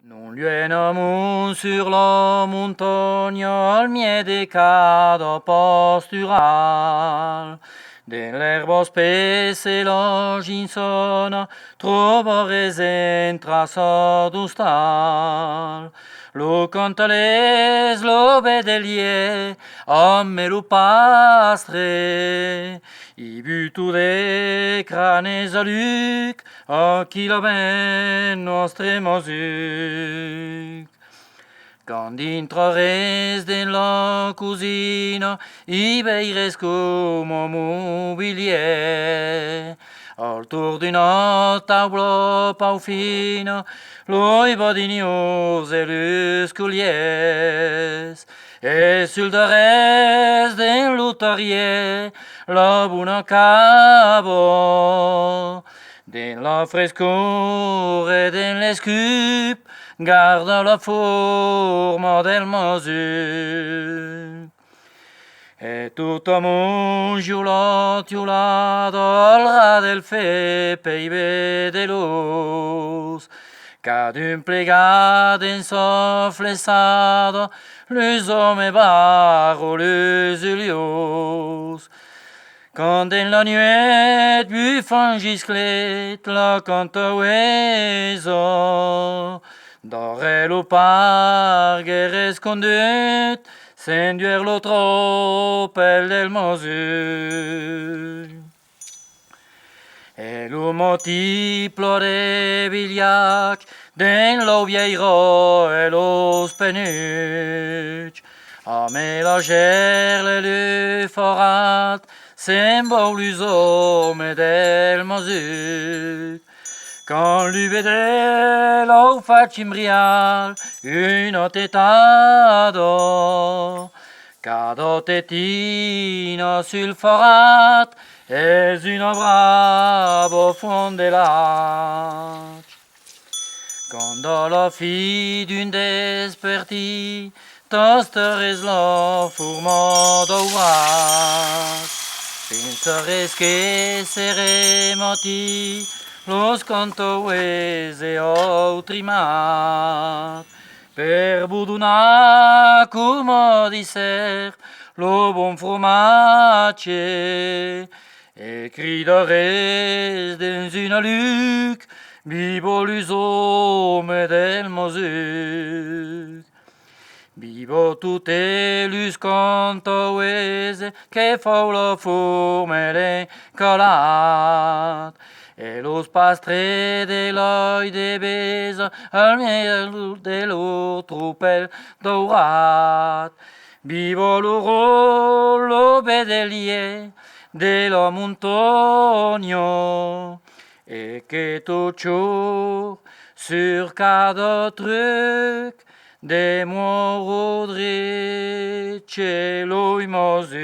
Non luenamo sur la montagna al miede cado pastural. Dell'erba spesse la ginsona trovarez entra s'adustal. Lo cantales, lo bedelier, amme lo pastre. I butu de cranes a luc, a qui la ben nostre music. Quand intrarez din la cusina, i veires com mobilier. Al tour d'una taula pau fina, l'oi badinios e lus culiers. E sul darès din lotarier, la buna cabo. Din la frescor e din l'escup, garda la forma del masuc. E tutto giulato al ra del fe peibe de los. Cad un plegat ensoflessado, lus homme barro, lus ulios. Quand in la nuit buffon gisclet la cantaueso, dorre lo pargeres conduit, senduer lo tropel del mosu. E lo multiplo de vigliac, den lo vieiro e los penuc. A me la gerle le forat, sembo lus homme del mosuc. Quand l'ubede lo facim brial, una tetado, cado tetina sul forat, es una bravo fondelat. Quand à la fille d'une despertie, tosterez la forma d'ouat. Pensares que seremati los cantaues e autrimat. Per buduna cum disser lo bon fromace. E cridares dins una luc, bibo lus homme del mosuc. Bibo tutte lus cantauese che fau la forme calat. E los pastre de l'oi de besa al miel de lo tropel daurat. Bibo lo lo bedelier de la montagna. Et que tout jour sur cada truc de moi rodre cielo i mosu.